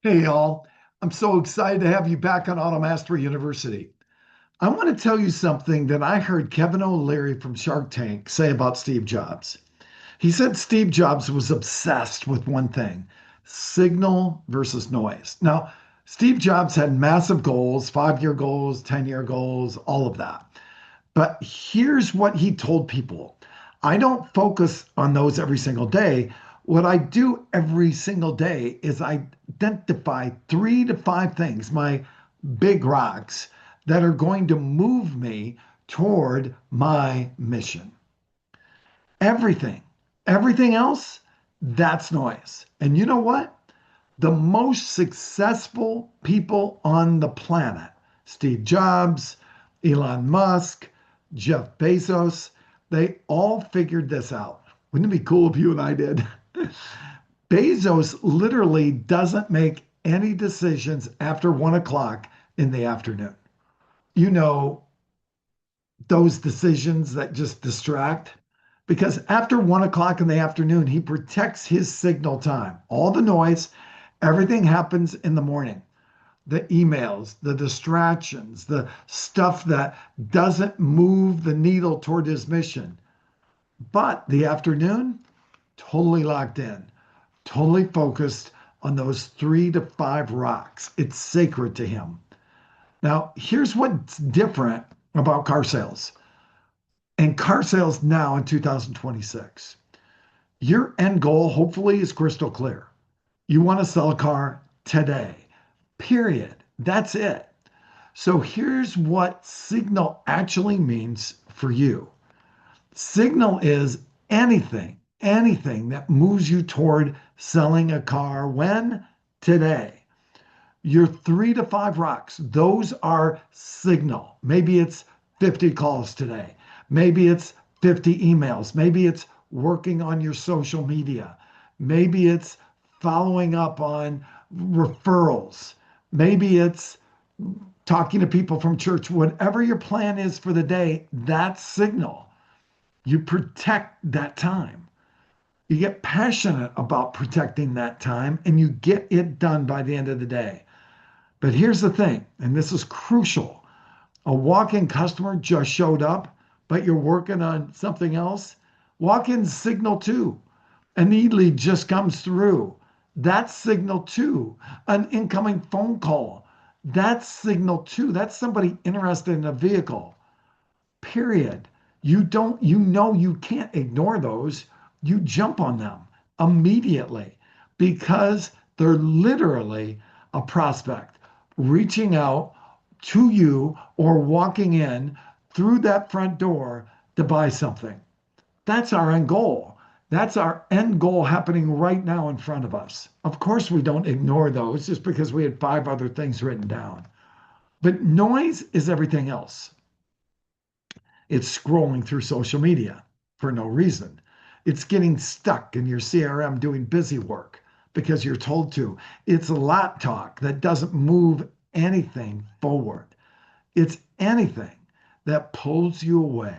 Hey, y'all. I'm so excited to have you back on Auto Mastery University. I want to tell you something that I heard Kevin O'Leary from Shark Tank say about Steve Jobs. He said Steve Jobs was obsessed with one thing: signal versus noise. Now, Steve Jobs had massive goals, 5-year goals, 10-year goals, all of that. But here's what he told people: I don't focus on those every single day. What I do every single day is I identify 3 to 5 things, my big rocks, that are going to move me toward my mission. Everything, everything else, that's noise. And you know what? The most successful people on the planet, Steve Jobs, Elon Musk, Jeff Bezos, they all figured this out. Wouldn't it be cool if you and I did? Bezos literally doesn't make any decisions after 1 o'clock in the afternoon. You know, those decisions that just distract. Because after 1 o'clock in the afternoon, he protects his signal time. All the noise, everything happens in the morning. The emails, the distractions, the stuff that doesn't move the needle toward his mission. But the afternoon, totally locked in, totally focused on those 3 to 5 rocks. It's sacred to him. Now, here's what's different about car sales and car sales now in 2026. Your end goal, hopefully, is crystal clear. You want to sell a car today, period. That's it. So here's what signal actually means for you. Signal is anything that moves you toward selling a car when? Today. Your 3 to 5 rocks, those are signal. Maybe it's 50 calls today. Maybe it's 50 emails. Maybe it's working on your social media. Maybe it's following up on referrals. Maybe it's talking to people from church. Whatever your plan is for the day, that's signal. You protect that time. You get passionate about protecting that time and you get it done by the end of the day. But here's the thing, and this is crucial. A walk-in customer just showed up, but you're working on something else. Walk-in signal too. An e-lead just comes through. That's signal too. An incoming phone call. That's signal too. That's somebody interested in a vehicle. Period. You can't ignore those. You jump on them immediately because they're literally a prospect reaching out to you or walking in through that front door to buy something. That's our end goal. That's our end goal happening right now in front of us. Of course, we don't ignore those just because we had 5 other things written down. But noise is everything else. It's scrolling through social media for no reason. It's getting stuck in your CRM doing busy work because you're told to. It's a lot talk that doesn't move anything forward. It's anything that pulls you away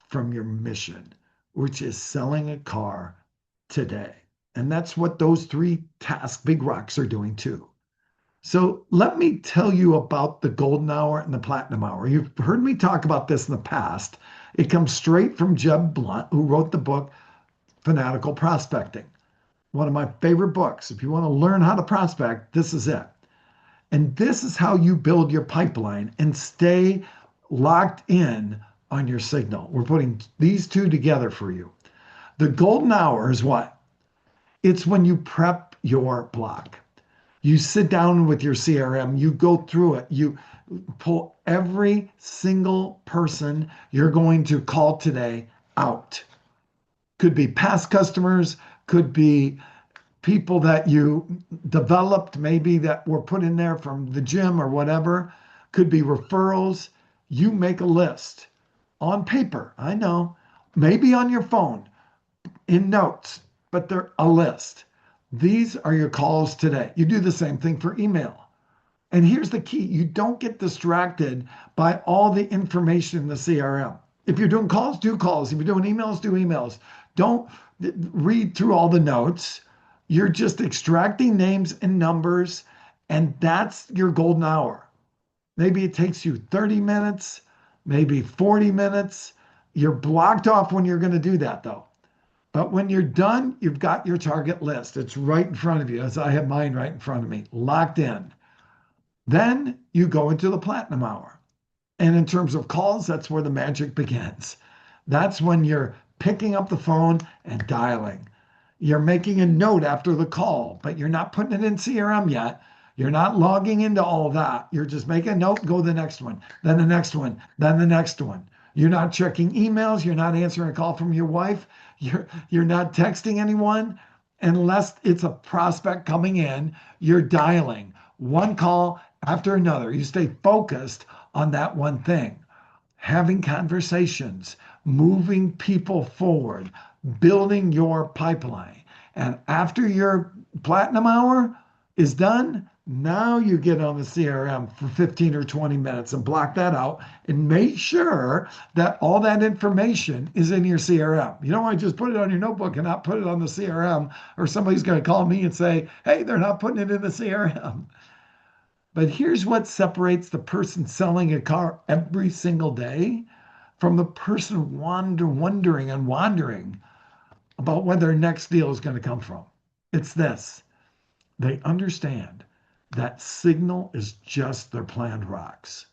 from your mission, which is selling a car today. And that's what those 3 big rocks are doing too. So let me tell you about the golden hour and the platinum hour. You've heard me talk about this in the past. It comes straight from Jeb Blunt, who wrote the book Fanatical Prospecting, one of my favorite books. If you want to learn how to prospect, this is it. And this is how you build your pipeline and stay locked in on your signal. We're putting these two together for you. The golden hour is what? It's when you prep your block. You sit down with your CRM, you go through it, you pull every single person you're going to call today out. Could be past customers, could be people that you developed, maybe that were put in there from the gym or whatever, could be referrals. You make a list on paper, I know, maybe on your phone, in notes, but they're a list. These are your calls today. You do the same thing for email. And here's the key: you don't get distracted by all the information in the CRM. If you're doing calls, do calls. If you're doing emails, do emails. Don't read through all the notes. You're just extracting names and numbers, and that's your golden hour. Maybe it takes you 30 minutes, maybe 40 minutes. You're blocked off when you're going to do that, though. But when you're done, you've got your target list. It's right in front of you, as I have mine right in front of me, locked in. Then you go into the platinum hour. And in terms of calls, that's where the magic begins. That's when you're picking up the phone and dialing. You're making a note after the call, but you're not putting it in CRM yet. You're not logging into all that. You're just making a note, go to the next one, then the next one, then the next one. You're not checking emails. You're not answering a call from your wife. You're not texting anyone unless it's a prospect coming in. You're dialing one call after another. You stay focused on that one thing, having conversations, moving people forward, building your pipeline. And after your platinum hour is done, now you get on the CRM for 15 or 20 minutes and block that out and make sure that all that information is in your CRM. You don't want to just put it on your notebook and not put it on the CRM, or somebody's going to call me and say, hey, they're not putting it in the CRM. But here's what separates the person selling a car every single day from the person wondering and wandering about where their next deal is going to come from. It's this: they understand that signal is just their planned rocks.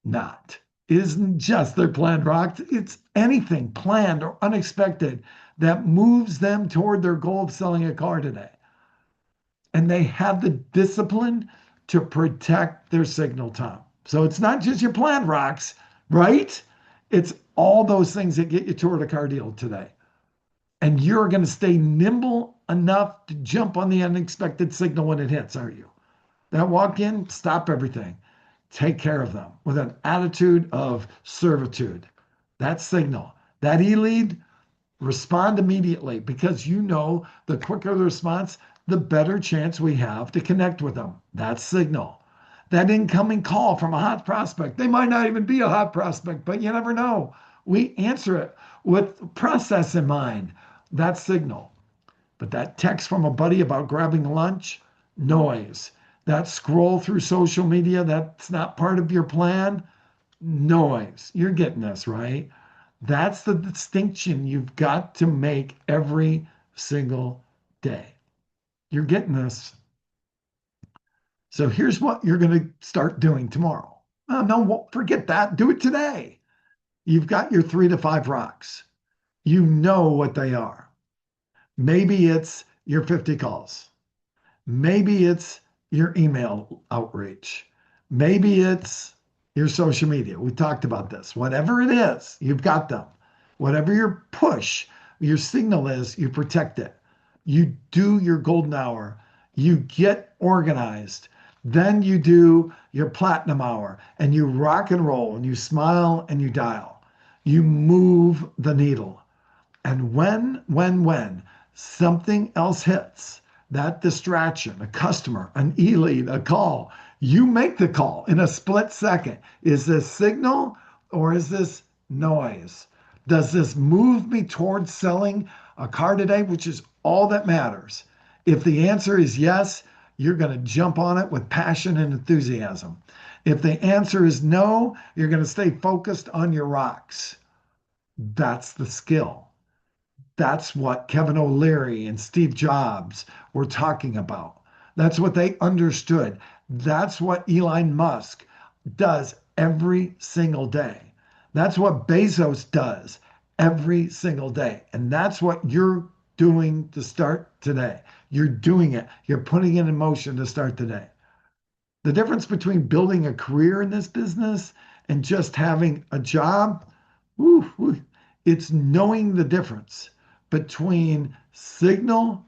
Not. It isn't just their planned rocks, it's anything planned or unexpected that moves them toward their goal of selling a car today. And they have the discipline to protect their signal time. So it's not just your planned rocks, right? It's all those things that get you toward a car deal today. And you're going to stay nimble enough to jump on the unexpected signal when it hits, aren't you? That walk in, stop everything. Take care of them with an attitude of servitude. That signal, that e-lead, respond immediately, because you know the quicker the response, the better chance we have to connect with them. That signal. That incoming call from a hot prospect. They might not even be a hot prospect, but you never know. We answer it with process in mind. That signal. But that text from a buddy about grabbing lunch, noise. That scroll through social media that's not part of your plan, noise. You're getting this, right? That's the distinction you've got to make every single day. You're getting this. So here's what you're going to start doing tomorrow. Oh, no, forget that. Do it today. You've got your 3 to 5 rocks. You know what they are. Maybe it's your 50 calls. Maybe it's your email outreach. Maybe it's your social media. We talked about this. Whatever it is, you've got them. Whatever your push, your signal is, you protect it. You do your golden hour. You get organized. Then you do your platinum hour and you rock and roll and you smile and you dial. You move the needle. And when something else hits, that distraction, a customer, an e-lead, a call, you make the call in a split second. Is this signal or is this noise? Does this move me towards selling a car today, which is all that matters? If the answer is yes, you're going to jump on it with passion and enthusiasm. If the answer is no, you're going to stay focused on your rocks. That's the skill. That's what Kevin O'Leary and Steve Jobs were talking about. That's what they understood. That's what Elon Musk does every single day. That's what Bezos does every single day. And that's what you're doing to start today. You're doing it. You're putting it in motion to start today. The difference between building a career in this business and just having a job, it's knowing the difference between signal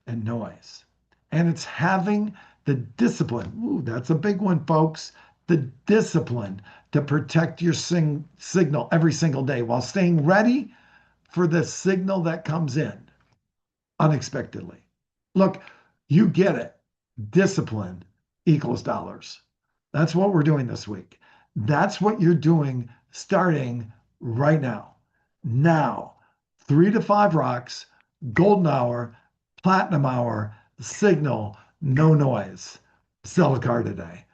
and noise. And it's having the discipline. That's a big one, folks. The discipline to protect your signal every single day while staying ready for the signal that comes in unexpectedly. Look, you get it. Discipline equals dollars. That's what we're doing this week. That's what you're doing starting right now. Now, 3 to 5 rocks, golden hour, Platinum Hour, Signal, no noise. Sell a car today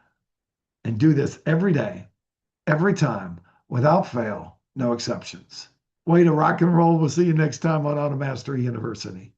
and do this every day, every time, without fail, no exceptions. Way to rock and roll. We'll see you next time on Auto Mastery University.